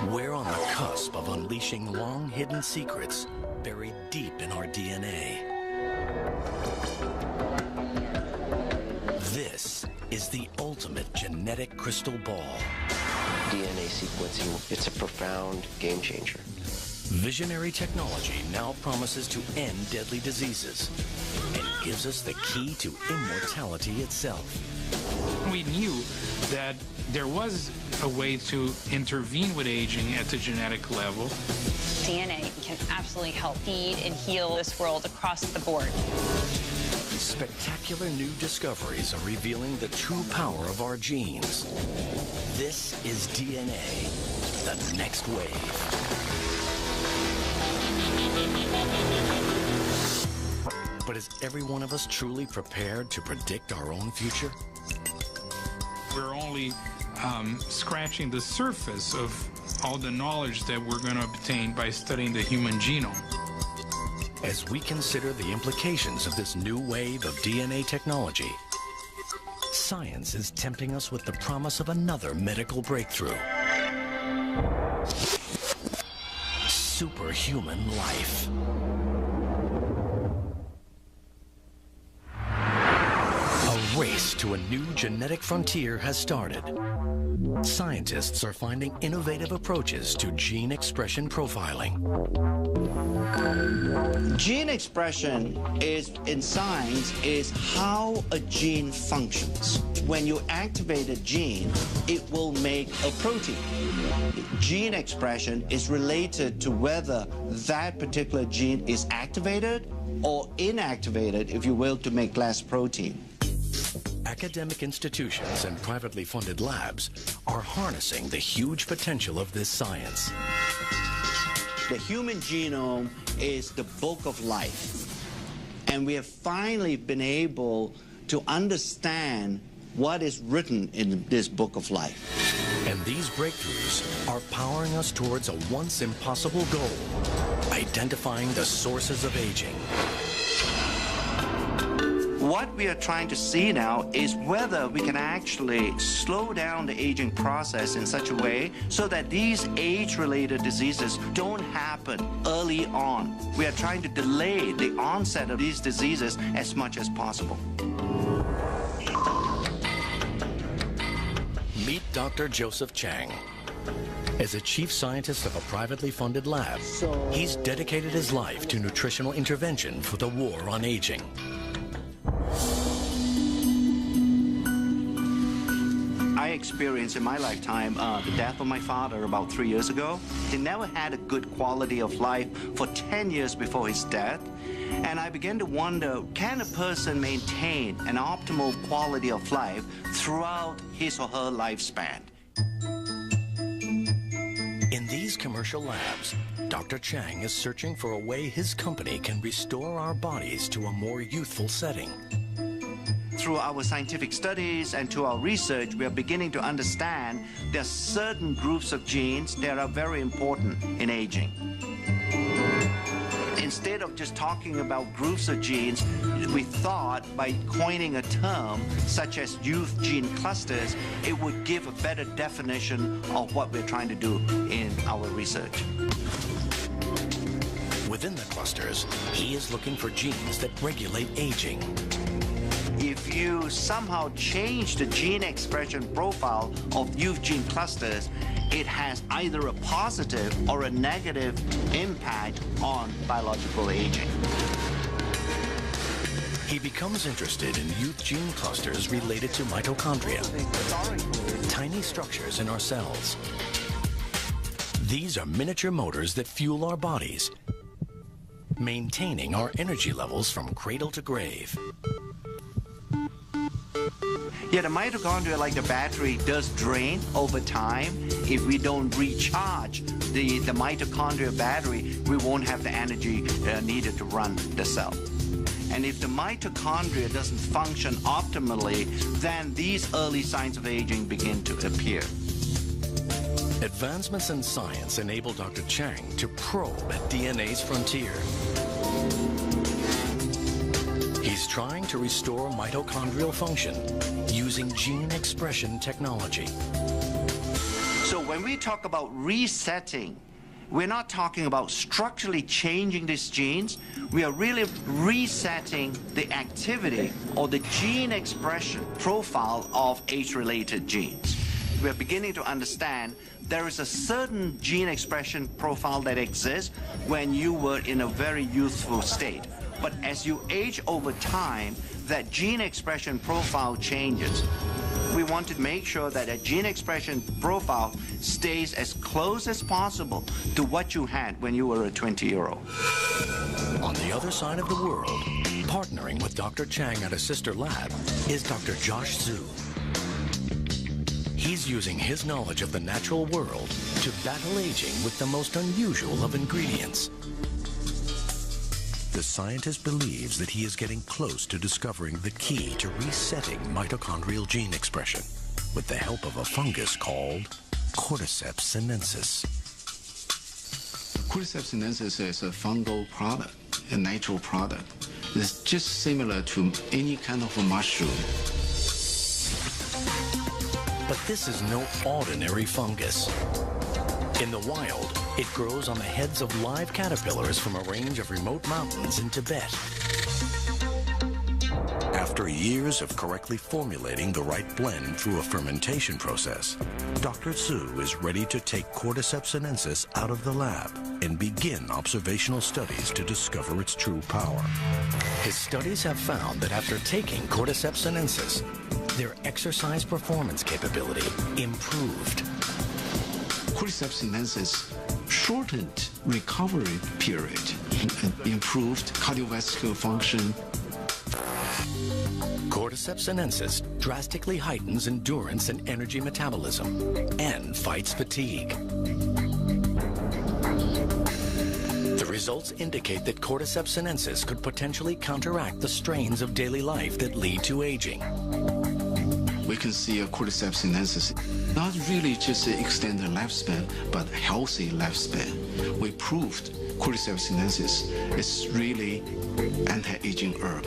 We're on the cusp of unleashing long-hidden secrets buried deep in our DNA. This is the ultimate genetic crystal ball. DNA sequencing, it's a profound game changer. Visionary technology now promises to end deadly diseases and gives us the key to immortality itself. We knew that there was a way to intervene with aging at the genetic level. DNA can absolutely help feed and heal this world across the board. Spectacular new discoveries are revealing the true power of our genes. This is DNA, the next wave. But is every one of us truly prepared to predict our own future? We're only scratching the surface of all the knowledge that we're going to obtain by studying the human genome. As we consider the implications of this new wave of DNA technology, science is tempting us with the promise of another medical breakthrough. Superhuman life. A race to a new genetic frontier has started. Scientists are finding innovative approaches to gene expression profiling. Gene expression in science is how a gene functions. When you activate a gene, it will make a protein. Gene expression is related to whether that particular gene is activated or inactivated, if you will, to make less protein. Academic institutions and privately funded labs are harnessing the huge potential of this science. The human genome is the book of life, and we have finally been able to understand what is written in this book of life. And these breakthroughs are powering us towards a once impossible goal: identifying the sources of aging. What we are trying to see now is whether we can actually slow down the aging process in such a way so that these age-related diseases don't happen early on. We are trying to delay the onset of these diseases as much as possible. Meet Dr. Joseph Chang. As a chief scientist of a privately funded lab, he's dedicated his life to nutritional intervention for the war on aging. I experienced in my lifetime the death of my father about 3 years ago. He never had a good quality of life for 10 years before his death. And I began to wonder, can a person maintain an optimal quality of life throughout his or her lifespan? In these commercial labs, Dr. Chang is searching for a way his company can restore our bodies to a more youthful setting. Through our scientific studies and to our research, we are beginning to understand there are certain groups of genes that are very important in aging. Instead of just talking about groups of genes, we thought by coining a term such as youth gene clusters, it would give a better definition of what we're trying to do in our research. Within the clusters, he is looking for genes that regulate aging. If you somehow change the gene expression profile of youth gene clusters, it has either a positive or a negative impact on biological aging. He becomes interested in youth gene clusters related to mitochondria, tiny structures in our cells. These are miniature motors that fuel our bodies, maintaining our energy levels from cradle to grave. Yeah, the mitochondria, like the battery, does drain over time. If we don't recharge the mitochondria battery, we won't have the energy needed to run the cell. And if the mitochondria doesn't function optimally, then these early signs of aging begin to appear. Advancements in science enable Dr. Chang to probe at DNA's frontier. He's trying to restore mitochondrial function using gene expression technology. So when we talk about resetting, we're not talking about structurally changing these genes. We are really resetting the activity or the gene expression profile of age-related genes. We're beginning to understand there is a certain gene expression profile that exists when you were in a very youthful state. But as you age over time, that gene expression profile changes. We want to make sure that a gene expression profile stays as close as possible to what you had when you were a 20-year-old. On the other side of the world, partnering with Dr. Chang at a sister lab, is Dr. Josh Zhu. He's using his knowledge of the natural world to battle aging with the most unusual of ingredients. The scientist believes that he is getting close to discovering the key to resetting mitochondrial gene expression with the help of a fungus called Cordyceps sinensis. Cordyceps sinensis is a fungal product, a natural product. It's just similar to any kind of a mushroom. But this is no ordinary fungus. In the wild, it grows on the heads of live caterpillars from a range of remote mountains in Tibet. After years of correctly formulating the right blend through a fermentation process, Dr. Zhu is ready to take Cordyceps sinensis out of the lab and begin observational studies to discover its true power. His studies have found that after taking Cordyceps sinensis, their exercise performance capability improved. Cordyceps sinensis shortened recovery period and improved cardiovascular function. Cordyceps sinensis drastically heightens endurance and energy metabolism and fights fatigue. The results indicate that Cordyceps sinensis could potentially counteract the strains of daily life that lead to aging. We can see a Cordyceps sinensis not really just extend the lifespan, but healthy lifespan. We proved Cordyceps sinensis is really anti-aging herb.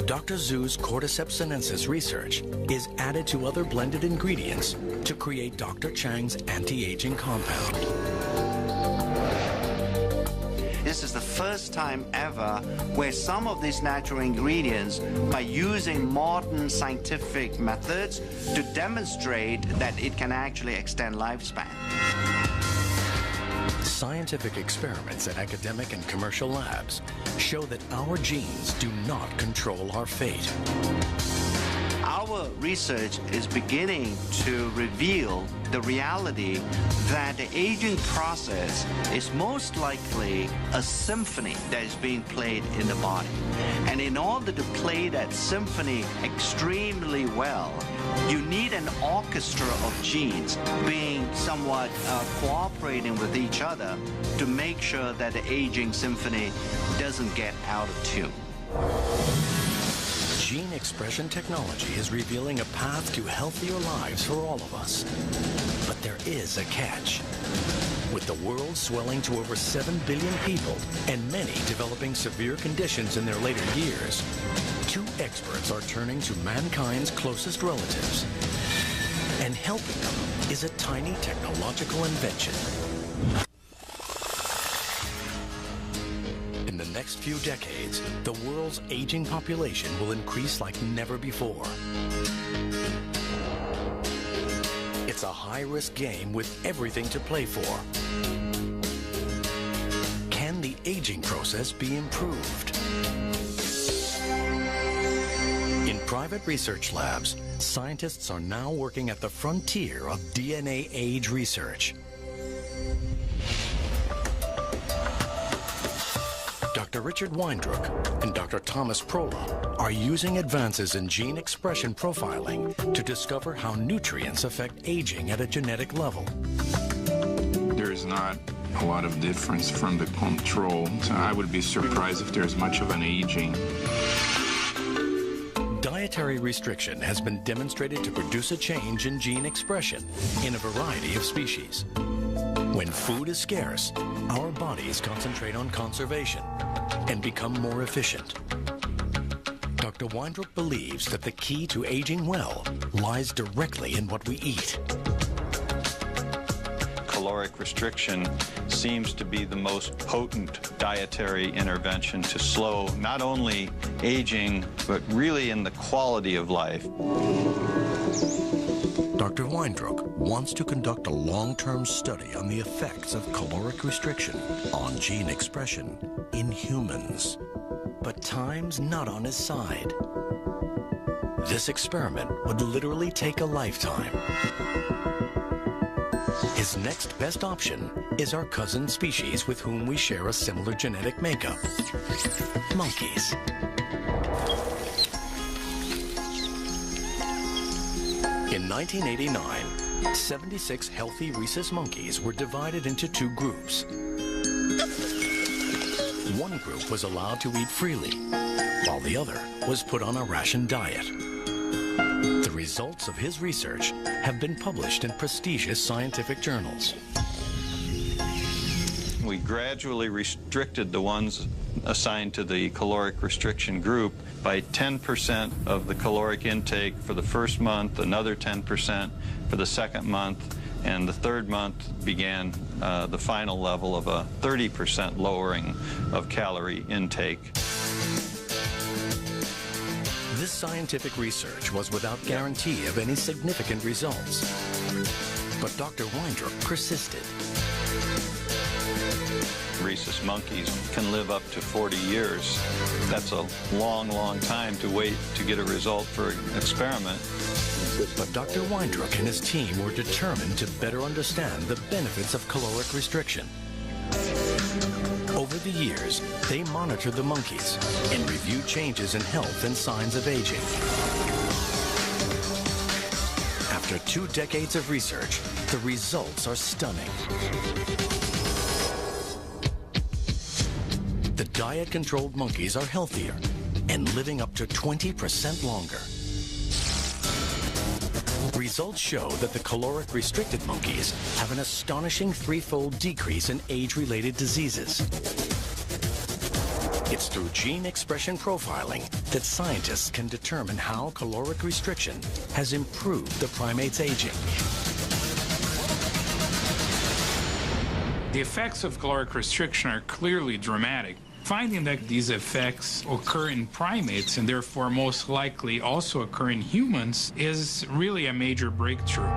Dr. Zhu's Cordyceps sinensis research is added to other blended ingredients to create Dr. Chang's anti-aging compound. This is the first time ever where some of these natural ingredients, by using modern scientific methods, to demonstrate that it can actually extend lifespan. Scientific experiments at academic and commercial labs show that our genes do not control our fate. Our research is beginning to reveal the reality that the aging process is most likely a symphony that is being played in the body. And in order to play that symphony extremely well, you need an orchestra of genes being somewhat cooperating with each other to make sure that the aging symphony doesn't get out of tune. Gene expression technology is revealing a path to healthier lives for all of us. But there is a catch. With the world swelling to over 7 billion people and many developing severe conditions in their later years, 2 experts are turning to mankind's closest relatives. And helping them is a tiny technological invention. In the next few decades, the world's aging population will increase like never before. It's a high-risk game with everything to play for. Can the aging process be improved? In private research labs, scientists are now working at the frontier of DNA age research. Dr. Richard Weindruck and Dr. Thomas Prola are using advances in gene expression profiling to discover how nutrients affect aging at a genetic level. There is not a lot of difference from the control, so I would be surprised if there's much of an aging. Dietary restriction has been demonstrated to produce a change in gene expression in a variety of species. When food is scarce, our bodies concentrate on conservation and become more efficient. Dr. Weindruck believes that the key to aging well lies directly in what we eat. Caloric restriction seems to be the most potent dietary intervention to slow not only aging, but really in the quality of life. Dr. Weindruck wants to conduct a long-term study on the effects of caloric restriction on gene expression in humans. But time's not on his side. This experiment would literally take a lifetime. His next best option is our cousin species with whom we share a similar genetic makeup, monkeys. In 1989, 76 healthy rhesus monkeys were divided into two groups. One group was allowed to eat freely, while the other was put on a ration diet. The results of his research have been published in prestigious scientific journals. We gradually restricted the ones assigned to the caloric restriction group by 10% of the caloric intake for the first month, another 10% for the second month, and the third month began the final level of a 30% lowering of calorie intake. This scientific research was without guarantee of any significant results. But Dr. Weindruck persisted. Rhesus monkeys can live up to 40 years. That's a long, long time to wait to get a result for an experiment. But Dr. Weindruck and his team were determined to better understand the benefits of caloric restriction. Over the years, they monitored the monkeys and reviewed changes in health and signs of aging. After 2 decades of research, the results are stunning. The diet-controlled monkeys are healthier and living up to 20% longer. Results show that the caloric-restricted monkeys have an astonishing 3-fold decrease in age-related diseases. It's through gene expression profiling that scientists can determine how caloric restriction has improved the primate's aging. The effects of caloric restriction are clearly dramatic. Finding that these effects occur in primates and therefore most likely also occur in humans is really a major breakthrough.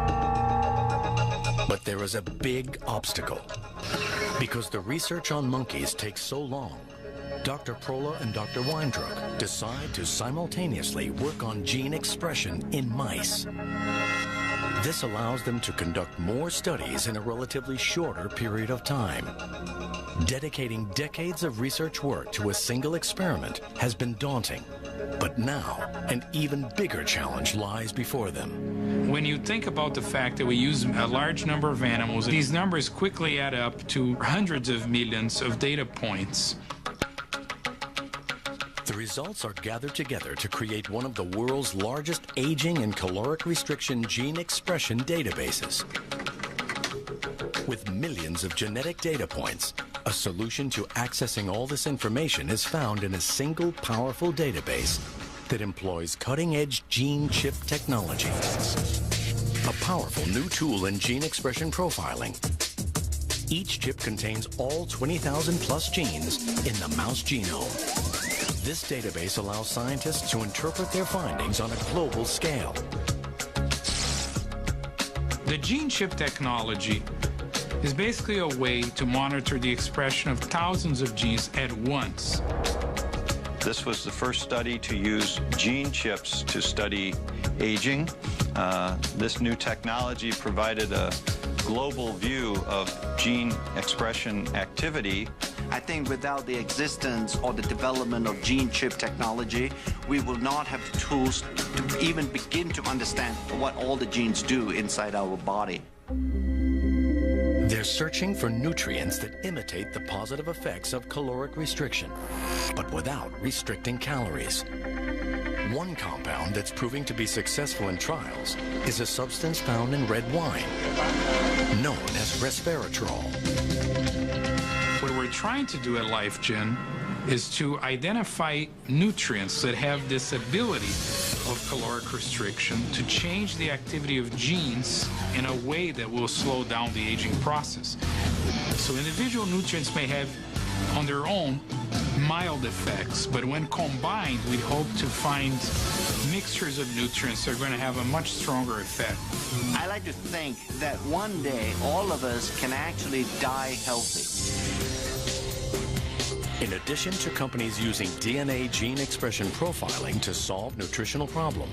But there is a big obstacle. Because the research on monkeys takes so long, Dr. Prola and Dr. Weindruck decide to simultaneously work on gene expression in mice. This allows them to conduct more studies in a relatively shorter period of time. Dedicating decades of research work to a single experiment has been daunting, but now an even bigger challenge lies before them. When you think about the fact that we use a large number of animals, these numbers quickly add up to hundreds of millions of data points. The results are gathered together to create one of the world's largest aging and caloric restriction gene expression databases. With millions of genetic data points, a solution to accessing all this information is found in a single powerful database that employs cutting-edge gene chip technology. A powerful new tool in gene expression profiling. Each chip contains all 20,000 plus genes in the mouse genome. This database allows scientists to interpret their findings on a global scale. The gene chip technology is basically a way to monitor the expression of thousands of genes at once. This was the first study to use gene chips to study aging. This new technology provided a global view of gene expression activity. I think without the existence or the development of gene chip technology, we will not have the tools to even begin to understand what all the genes do inside our body. They're searching for nutrients that imitate the positive effects of caloric restriction, but without restricting calories. One compound that's proving to be successful in trials is a substance found in red wine, known as resveratrol. What we're trying to do at LifeGen is to identify nutrients that have this ability of caloric restriction to change the activity of genes in a way that will slow down the aging process. So individual nutrients may have on their own mild effects, but when combined, we hope to find mixtures of nutrients that are going to have a much stronger effect. I like to think that one day all of us can actually die healthy. In addition to companies using DNA gene expression profiling to solve nutritional problems,